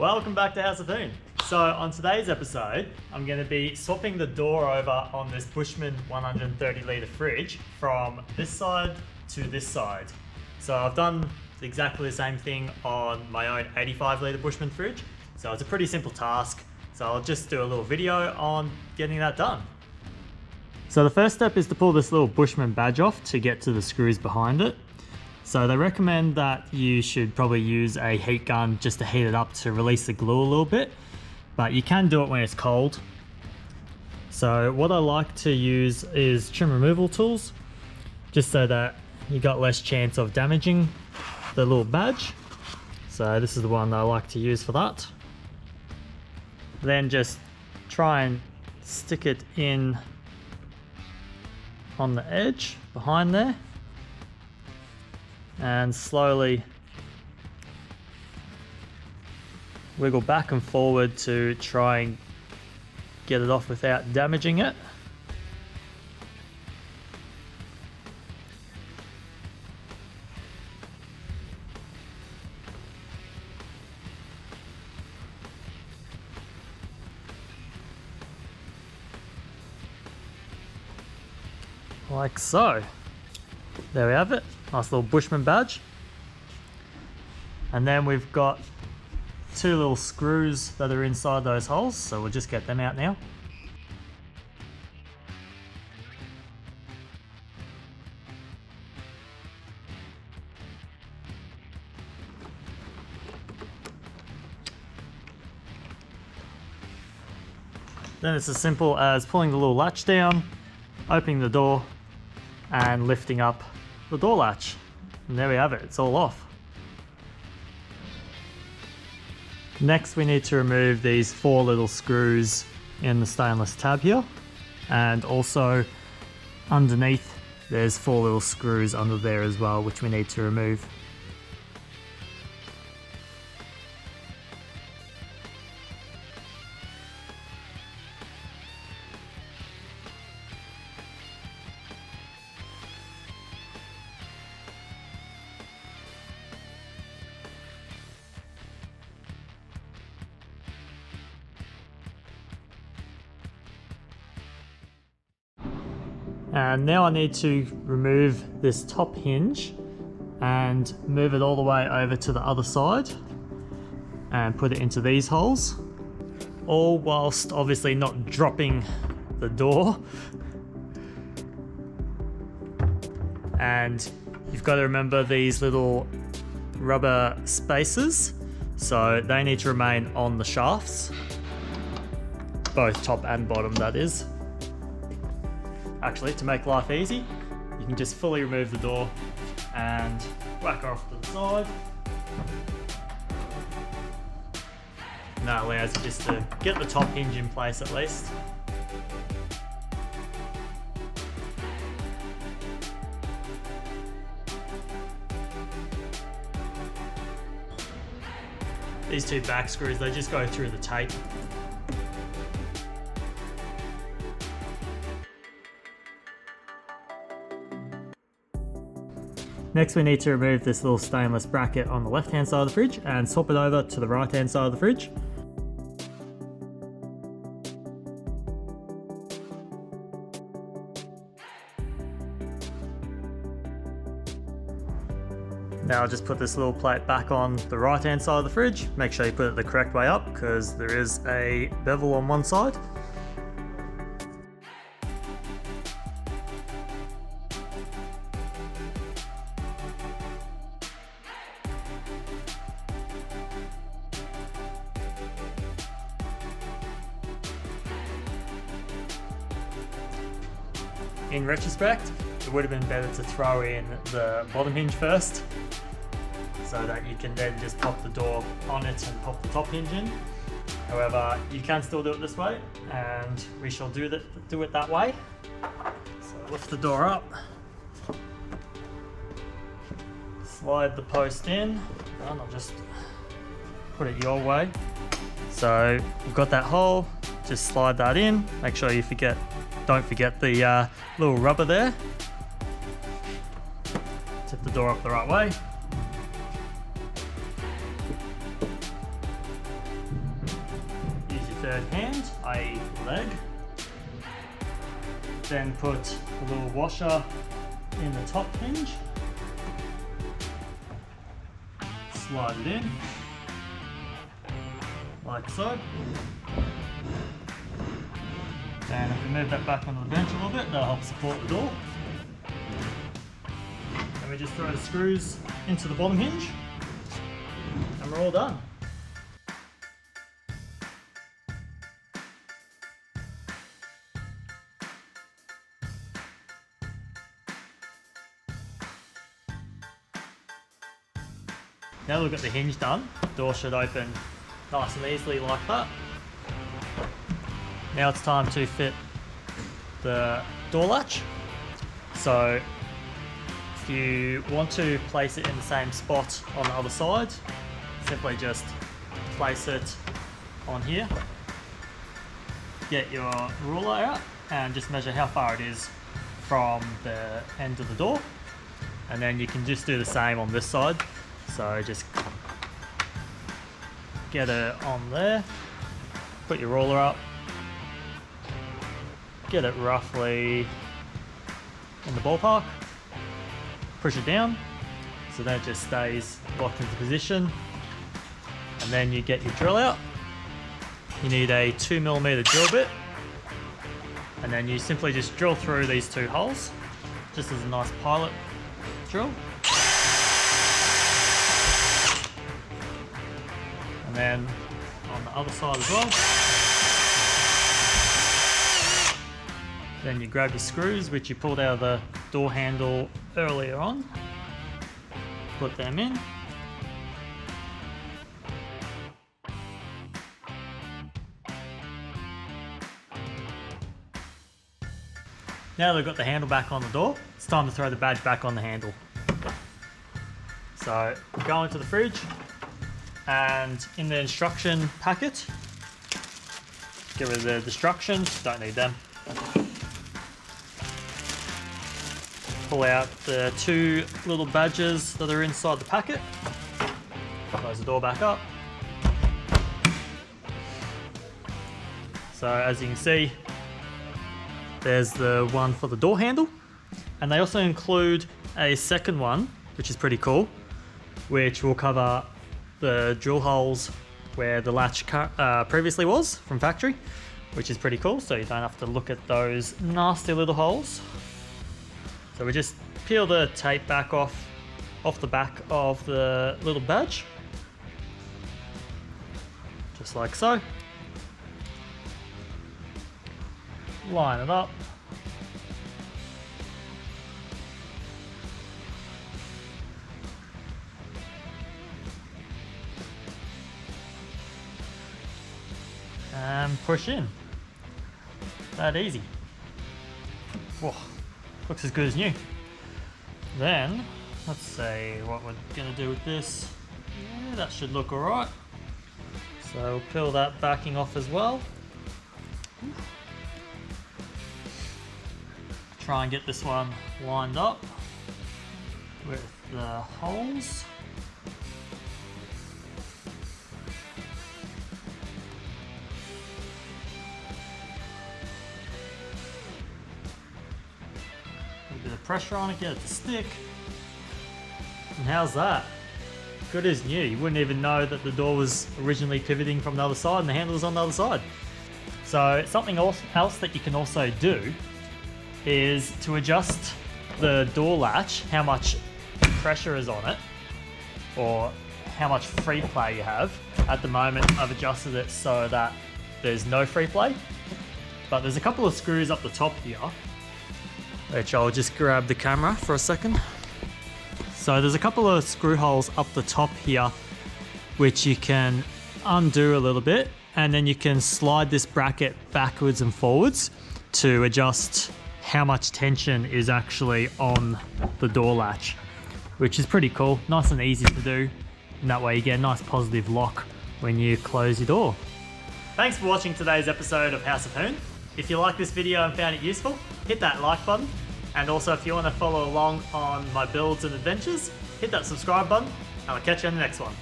Welcome back to House of Hoon. So on today's episode, I'm going to be swapping the door over on this Bushman 130 litre fridge from this side to this side. So I've done exactly the same thing on my own 85 litre Bushman fridge. So it's a pretty simple task. So I'll just do a little video on getting that done. So the first step is to pull this little Bushman badge off to get to the screws behind it. So they recommend that you should probably use a heat gun just to heat it up to release the glue a little bit, but you can do it when it's cold. So what I like to use is trim removal tools, just so that you got less chance of damaging the little badge. So this is the one that I like to use for that. Then just try and stick it in on the edge behind there, and slowly wiggle back and forward to try and get it off without damaging it. Like so. There we have it. Nice little Bushman badge. And then we've got two little screws that are inside those holes, so we'll just get them out now. Then it's as simple as pulling the little latch down, opening the door, and lifting up the door latch. And there we have it, it's all off. Next we need to remove these four little screws in the stainless tab here, and also underneath there's four little screws under there as well, which we need to remove. And now I need to remove this top hinge and move it all the way over to the other side and put it into these holes, all whilst obviously not dropping the door. And you've got to remember these little rubber spacers, so they need to remain on the shafts, both top and bottom, that is. Actually, to make life easy, you can just fully remove the door and whack her off to the side. And that allows you just to get the top hinge in place at least. These two back screws, they just go through the tape. Next we need to remove this little stainless bracket on the left hand side of the fridge and swap it over to the right hand side of the fridge. Now I'll just put this little plate back on the right hand side of the fridge. Make sure you put it the correct way up because there is a bevel on one side. In retrospect, it would have been better to throw in the bottom hinge first, so that you can then just pop the door on it and pop the top hinge in. However, you can still do it this way, and we shall do it that way. So lift the door up, slide the post in, and I'll just put it your way. So we've got that hole, just slide that in, make sure you don't forget the little rubber there. Tip the door up the right way. third hand, i.e. leg. Then put a little washer in the top hinge. Slide it in, like so. And if we move that back onto the bench a little bit, that'll help support the door. And we just throw the screws into the bottom hinge, and we're all done. Now that we've got the hinge done, the door should open nice and easily like that. Now it's time to fit the door latch. So if you want to place it in the same spot on the other side, simply just place it on here. Get your ruler out and just measure how far it is from the end of the door. And then you can just do the same on this side. So just get it on there, put your ruler up, get it roughly in the ballpark, push it down so that it just stays locked into position, and then you get your drill out. You need a 2mm drill bit, and then you simply just drill through these two holes, just as a nice pilot drill. And then on the other side as well. Then you grab your screws, which you pulled out of the door handle earlier on. Put them in. Now that we've got the handle back on the door, it's time to throw the badge back on the handle. So go into the fridge, and in the instruction packet, get rid of the instructions, don't need them. Pull out the two little badges that are inside the packet. Close the door back up. So as you can see, there's the one for the door handle, and they also include a second one, which is pretty cool, which will cover the drill holes where the latch previously was from factory, which is pretty cool, so you don't have to look at those nasty little holes. So we just peel the tape back off the back of the little badge, just like so. Line it up. And push in. That easy. Whoa, looks as good as new. Then, let's see what we're gonna do with this. Yeah, that should look alright. So we'll peel that backing off as well. Try and get this one lined up with the holes. A bit of pressure on it, get it to stick. And how's that? Good as new. You wouldn't even know that the door was originally pivoting from the other side and the handle was on the other side. So something else that you can also do is to adjust the door latch, how much pressure is on it, or how much free play you have. At the moment, I've adjusted it so that there's no free play, but there's a couple of screws up the top here, which I'll just grab the camera for a second. So there's a couple of screw holes up the top here, which you can undo a little bit, and then you can slide this bracket backwards and forwards to adjust how much tension is actually on the door latch, which is pretty cool. Nice and easy to do, and that way you get a nice positive lock when you close your door. Thanks for watching today's episode of House of Hoon. If you like this video and found it useful, hit that like button, and also if you want to follow along on my builds and adventures, hit that subscribe button, and I'll catch you on the next one.